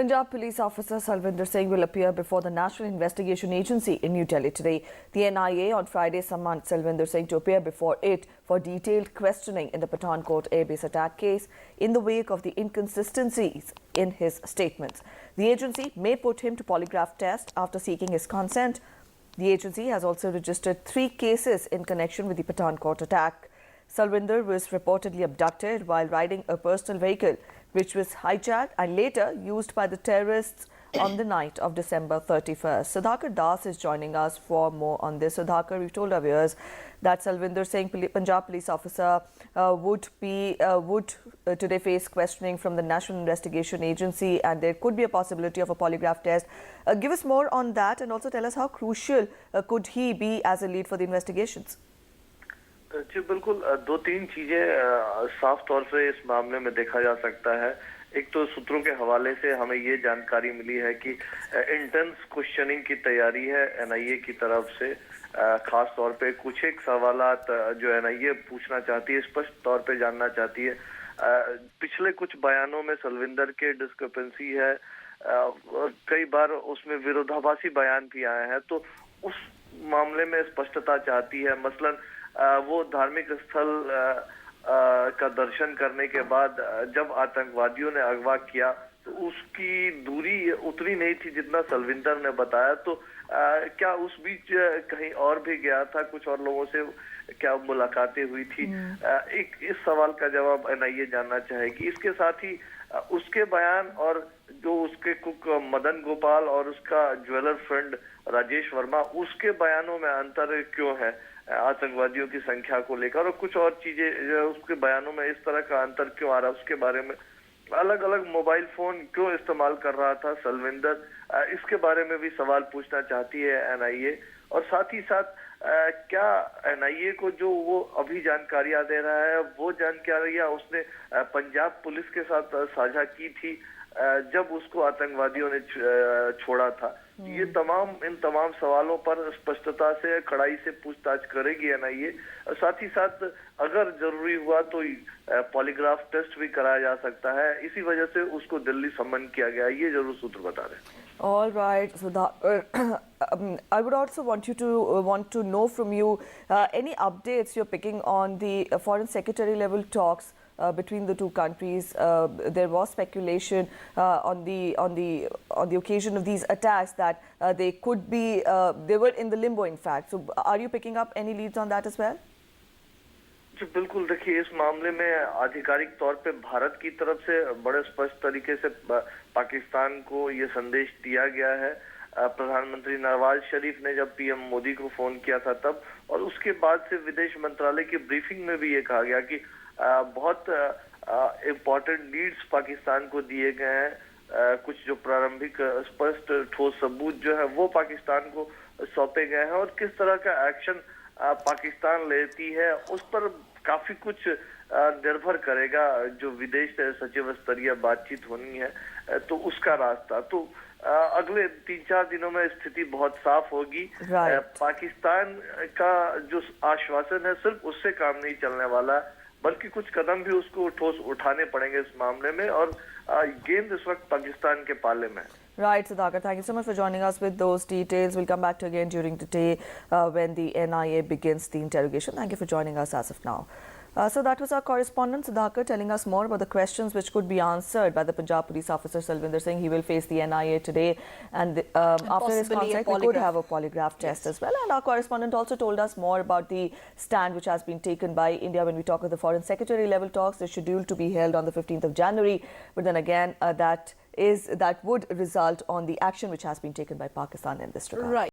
Punjab police officer Salvinder Singh will appear before the National Investigation Agency in New Delhi today. The NIA on Friday summoned Salvinder Singh to appear before it for detailed questioning in the Pathankot airbase attack case in the wake of the inconsistencies in his statements. The agency may put him to polygraph test after seeking his consent. The agency has also registered 3 cases in connection with the Pathankot attack. Salvinder was reportedly abducted while riding a personal vehicle, which was hijacked and later used by the terrorists on the night of December 31st. Sudhakar Das is joining us for more on this. Sudhakar, we've told our viewers that Salvinder Singh, Punjab police officer, would today face questioning from the National Investigation Agency, and there could be a possibility of a polygraph test. Give us more on that, and also tell us how crucial could he be as a lead for the investigations. जी बिल्कुल, 2-3 चीजें साफ तौर से इस मामले में देखा जा सकता है। एक तो सूत्रों के हवाले से हमें ये जानकारी मिली है कि इंटेंस क्वेश्चनिंग की तैयारी है एनआईए की तरफ से। खास तौर पे कुछ एक सवालात जो एनआईए पूछना चाहती है, स्पष्ट तौर पे जानना चाहती है। पिछले कुछ बयानों में सलविंदर के डिस्क्रिपेंसी है, कई बार उसमें विरोधाभासी बयान भी आए हैं, तो उस मामले में स्पष्टता चाहती है। मसलन वो धार्मिक स्थल का दर्शन करने के बाद जब आतंकवादियों ने अगवा किया तो उसकी दूरी उतनी नहीं थी जितना सलविंदर ने बताया। तो क्या उस बीच कहीं और भी गया था, कुछ और लोगों से क्या मुलाकातें हुई थी? एक इस सवाल का जवाब एनआईए जानना चाहेगी। इसके साथ ही उसके बयान और जो उसके कुक मदन गोपाल और उसका ज्वेलर फ्रेंड राजेश वर्मा, उसके बयानों में अंतर क्यों है आतंकवादियों की संख्या को लेकर, और कुछ और चीजें उसके बयानों में इस तरह का अंतर क्यों आ रहा है, उसके बारे में। अलग अलग मोबाइल फोन क्यों इस्तेमाल कर रहा था सलविंदर, इसके बारे में भी सवाल पूछना चाहती है एनआईए। और साथ ही साथ क्या एनआईए को जो वो अभी जानकारियां दे रहा है, वो जानकारियां उसने पंजाब पुलिस के साथ साझा की थी जब उसको आतंकवादियों ने छोड़ा था। ये इन तमाम सवालों पर स्पष्टता से, कड़ाई से पूछताछ करेगी एनआईए। साथ ही साथ अगर जरूरी हुआ तो पॉलीग्राफ टेस्ट भी कराया जा सकता है। इसी वजह से उसको दिल्ली सम्मन किया गया, ये जरूर सूत्र बता रहे हैं। All right, Sudha, I would also want to know from you any updates you're picking on the foreign secretary level talks between the two countries. There was speculation on the occasion of these attacks that they were in the limbo, in fact. So, are you picking up any leads on that as well? जी बिल्कुल, देखिए इस मामले में आधिकारिक तौर पे भारत की तरफ से बड़े स्पष्ट तरीके से पाकिस्तान को ये संदेश दिया गया है। प्रधानमंत्री नवाज शरीफ ने जब पीएम मोदी को फोन किया था तब, और उसके बाद से विदेश मंत्रालय की ब्रीफिंग में भी ये कहा गया कि बहुत इम्पोर्टेंट लीड्स पाकिस्तान को दिए गए हैं। कुछ जो प्रारंभिक स्पष्ट ठोस सबूत जो है वो पाकिस्तान को सौंपे गए हैं, और किस तरह का एक्शन पाकिस्तान लेती है उस पर काफी कुछ निर्भर करेगा। जो विदेश सचिव स्तरीय बातचीत होनी है तो उसका रास्ता तो अगले 3-4 दिनों में स्थिति बहुत साफ होगी। पाकिस्तान का जो आश्वासन है सिर्फ उससे काम नहीं चलने वाला, बल्कि कुछ कदम भी उसको ठोस उठाने पड़ेंगे इस मामले में, और गेंद इस वक्त पाकिस्तान के पाले में है। Right, Sudhakar, thank you so much for joining us with those details. We'll come back to you again during the day when the NIA begins the interrogation. Thank you for joining us as of now. So that was our correspondent Sudhakar telling us more about the questions which could be answered by the Punjab police officer Salvinder Singh. He will face the NIA today, and after his consent we could have a polygraph test as well. And our correspondent also told us more about the stand which has been taken by India when we talk of the foreign secretary level talks. They're scheduled to be held on the 15th of January, but then again that would result on the action which has been taken by Pakistan in this regard. Right.